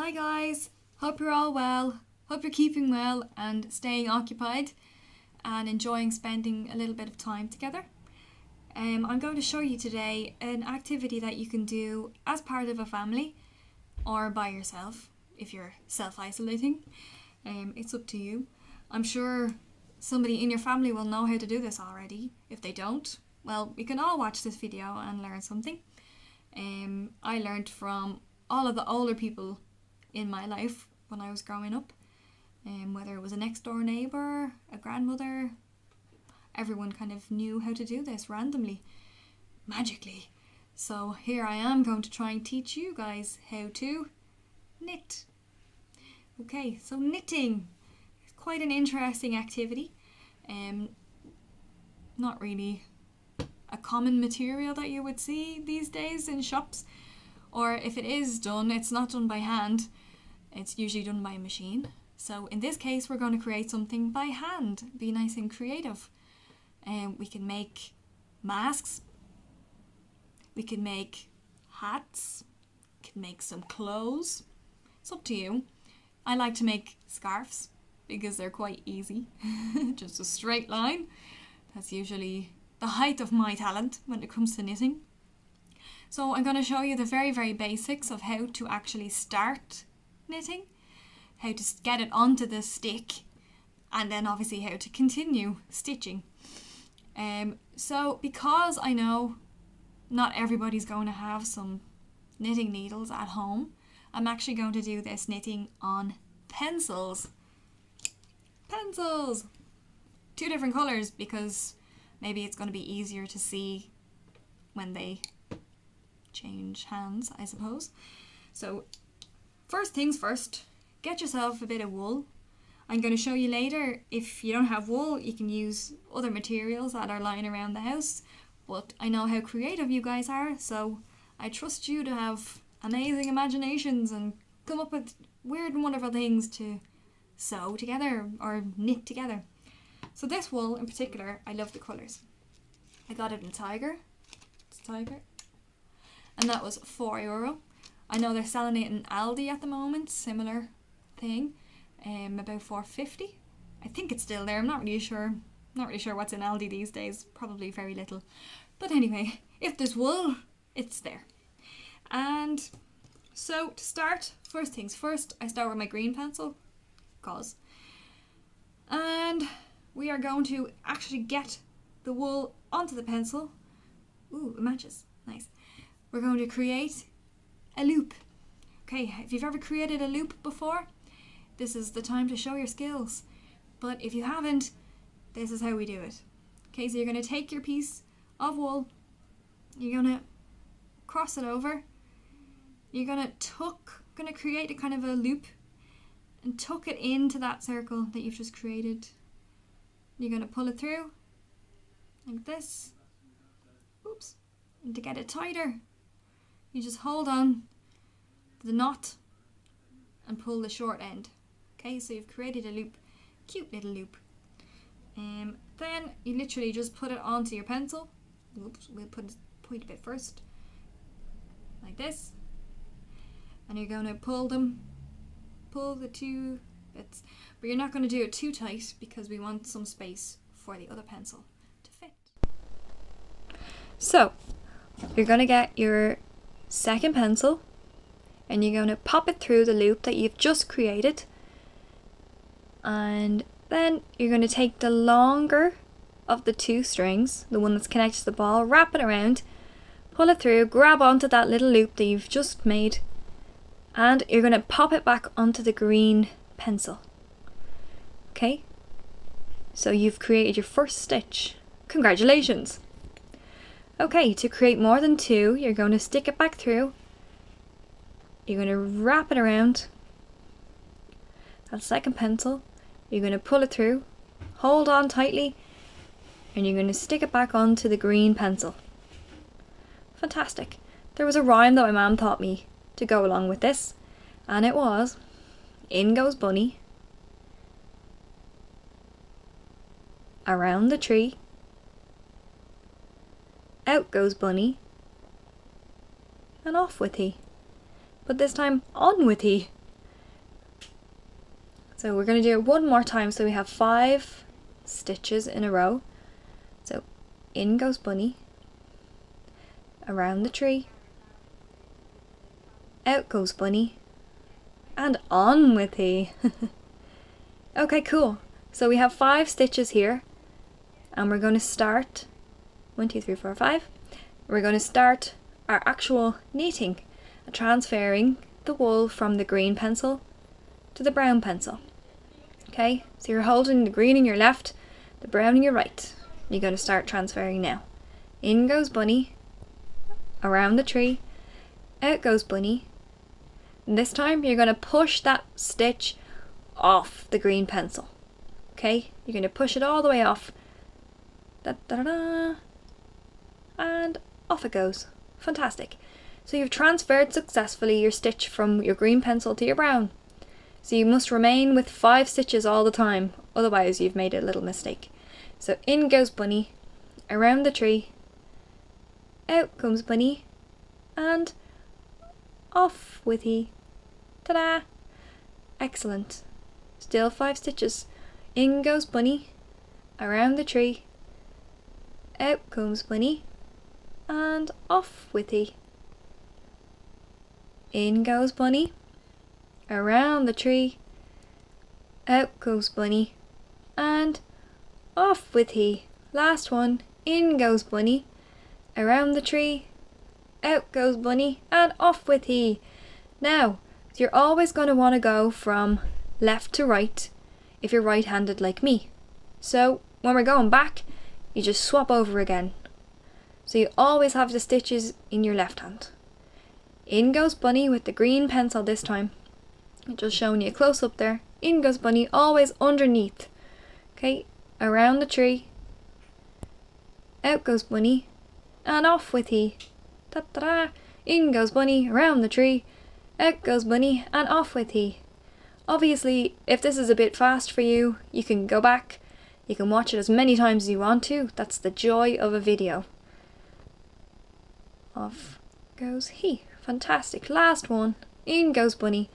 Hi guys, hope you're all well, hope you're keeping well and staying occupied and enjoying spending a little bit of time together. I'm going to show you today an activity that you can do as part of a family or by yourself if you're self-isolating. It's up to you. I'm sure somebody in your family will know how to do this already. If they don't, well, we can all watch this video and learn something. I learned from all of the older people in my life when I was growing up, whether it was a next door neighbour, a grandmother, everyone kind of knew how to do this randomly, magically. So here I am going to try and teach you guys how to knit. Okay, so knitting is quite an interesting activity. Not really a common material that you would see these days in shops, or if it is done, it's not done by hand, it's usually done by a machine. So in this case we're going to create something by hand, be nice and creative. We can make masks, we can make hats, we can make some clothes, it's up to you. I like to make scarves because they're quite easy, just a straight line. That's usually the height of my talent when it comes to knitting. So I'm going to show you the very basics of how to actually start knitting, how to get it onto the stick, and then obviously how to continue stitching. So because I know not everybody's going to have some knitting needles at home, I'm actually going to do this knitting on pencils. Pencils! 2 different colours because maybe it's going to be easier to see when they change hands, I suppose. So first things first, get yourself a bit of wool. I'm going to show you later, if you don't have wool, you can use other materials that are lying around the house. But I know how creative you guys are, so I trust you to have amazing imaginations and come up with weird and wonderful things to sew together or knit together. So this wool in particular, I love the colours. I got it in Tiger. It's Tiger. And that was €4. I know they're selling it in Aldi at the moment, similar thing, about $4.50. I think it's still there, I'm not really sure. Not really sure what's in Aldi these days, probably very little. But anyway, if there's wool, it's there. And so to start, first things first, I start with my green pencil, and we are going to actually get the wool onto the pencil. Ooh, it matches, nice. We're going to create a loop. Okay, if you've ever created a loop before, this is the time to show your skills. But if you haven't, this is how we do it. Okay, so you're going to take your piece of wool, you're going to cross it over, you're going to create a kind of a loop and tuck it into that circle that you've just created. You're going to pull it through like this. Oops. And to get it tighter, you just hold on to the knot and pull the short end. Okay, so you've created a loop, cute little loop. Then you literally just put it onto your pencil. Oops, we'll put a point bit first, like this. And you're going to pull the 2 bits, but you're not going to do it too tight because we want some space for the other pencil to fit. So you're going to get your second pencil and you're going to pop it through the loop that you've just created, and then you're going to take the longer of the 2 strings, the one that's connected to the ball, wrap it around, pull it through, grab onto that little loop that you've just made, and you're going to pop it back onto the green pencil. Okay, so you've created your first stitch. Congratulations! Okay, to create more than 2, you're going to stick it back through, you're going to wrap it around that second pencil, you're going to pull it through, hold on tightly, and you're going to stick it back onto the green pencil. Fantastic. There was a rhyme that my mum taught me to go along with this, and it was, in goes Bunny, around the tree, out goes Bunny, and off with he. But this time, on with he. So we're going to do it one more time so we have 5 stitches in a row. So in goes bunny, around the tree, out goes bunny, and on with he. Okay, cool. So we have 5 stitches here, and we're going to start 1, 2, 3, 4, 5. We're going to start our actual knitting, transferring the wool from the green pencil to the brown pencil. Okay, so you're holding the green in your left, the brown in your right. You're going to start transferring now. In goes bunny, around the tree, out goes bunny. And this time you're going to push that stitch off the green pencil. Okay, you're going to push it all the way off. Da, da, da, da, and off it goes. Fantastic. So you've transferred successfully your stitch from your green pencil to your brown. So you must remain with 5 stitches all the time, otherwise you've made a little mistake. So in goes bunny, around the tree, out comes bunny, and off with he. Ta-da! Excellent. Still 5 stitches. In goes bunny, around the tree, out comes bunny, and off with he. In goes bunny, around the tree, out goes bunny, and off with he. Last one. In goes bunny, around the tree, out goes bunny, and off with he. Now, you're always going to want to go from left to right if you're right-handed like me. So when we're going back, you just swap over again. So you always have the stitches in your left hand. In goes bunny with the green pencil this time. Just showing you a close up there. In goes bunny, always underneath. Okay, around the tree, out goes bunny, and off with he. Ta ta da! In goes bunny, around the tree, out goes bunny, and off with he. Obviously, if this is a bit fast for you, you can go back. You can watch it as many times as you want to. That's the joy of a video. Off goes he. Fantastic. Last one. In goes bunny,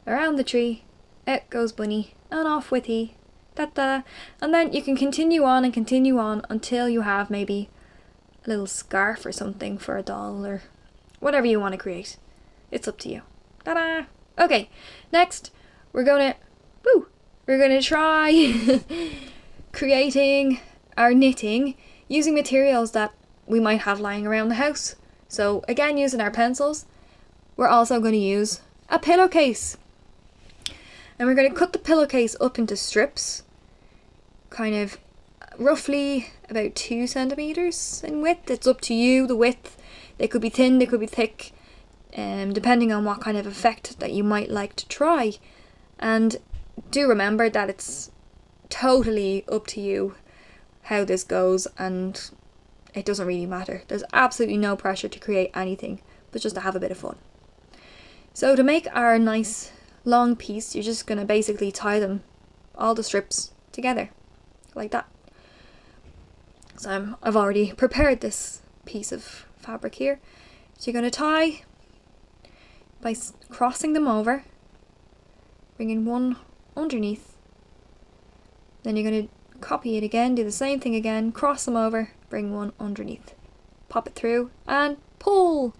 around the tree, out goes bunny, and off with he. Da-da. And then you can continue on until you have maybe a little scarf or something for a doll or whatever you want to create. It's up to you. Ta-da! Okay, next we're gonna try creating our knitting using materials that we might have lying around the house. So again, using our pencils, we're also going to use a pillowcase. And we're going to cut the pillowcase up into strips, kind of roughly about 2 centimeters in width. It's up to you, the width. They could be thin, they could be thick, depending on what kind of effect that you might like to try. And do remember that it's totally up to you how this goes, and it doesn't really matter. There's absolutely no pressure to create anything, but just to have a bit of fun. So to make our nice long piece, you're just going to basically tie them, all the strips together like that. So I've already prepared this piece of fabric here. So you're going to tie by crossing them over, bringing one underneath, then you're going to copy it again, do the same thing again, cross them over, bring one underneath, pop it through and pull.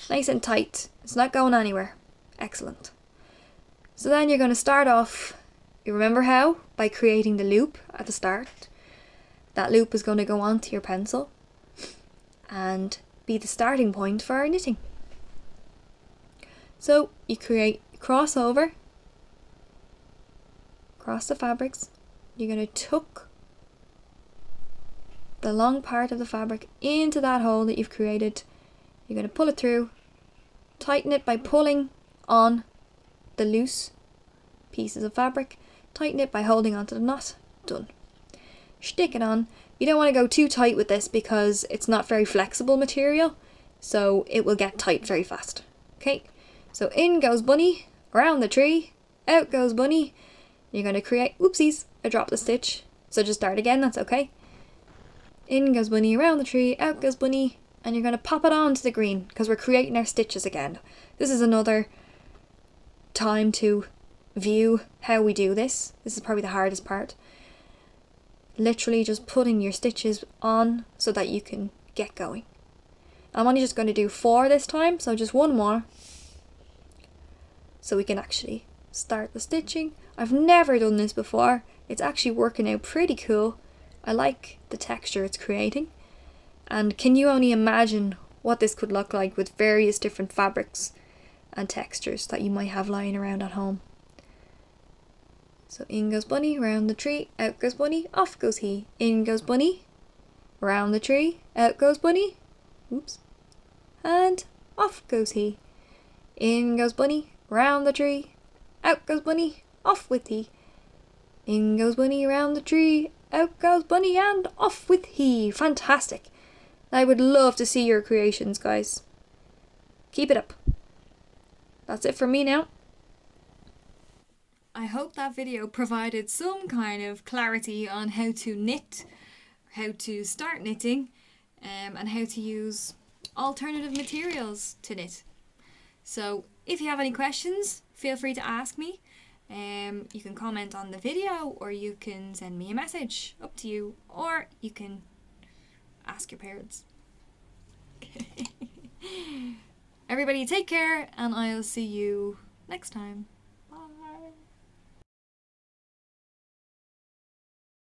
Nice and tight. It's not going anywhere. Excellent. So then you're going to start off, you remember how? By creating the loop at the start. That loop is going to go onto your pencil and be the starting point for our knitting. So you create crossover, cross the fabrics. You're going to tuck the long part of the fabric into that hole that you've created. You're going to pull it through, tighten it by pulling on the loose pieces of fabric, tighten it by holding onto the knot. Done. Stick it on. You don't want to go too tight with this because it's not very flexible material, so it will get tight very fast. Okay, so in goes bunny, around the tree, out goes bunny. You're going to create, oopsies, I dropped the stitch, so just start again, that's okay. In goes bunny, around the tree, out goes bunny, and you're going to pop it onto the green because we're creating our stitches again. This is another time to view how we do this. This is probably the hardest part. Literally just putting your stitches on so that you can get going. I'm only just going to do 4 this time, so just 1 more. So we can actually start the stitching. I've never done this before. It's actually working out pretty cool. I like the texture it's creating. And can you only imagine what this could look like with various different fabrics and textures that you might have lying around at home. So in goes bunny, round the tree, out goes bunny, off goes he. In goes bunny, round the tree, out goes bunny, oops, and off goes he. In goes bunny, round the tree, out goes bunny, off with he. In goes bunny, round the tree, out goes bunny, and off with he. Fantastic. I would love to see your creations, guys. Keep it up. That's it from me now. I hope that video provided some kind of clarity on how to knit, how to start knitting, and how to use alternative materials to knit. So if you have any questions, feel free to ask me. You can comment on the video, or you can send me a message, up to you, or you can ask your parents. Everybody take care, and I'll see you next time.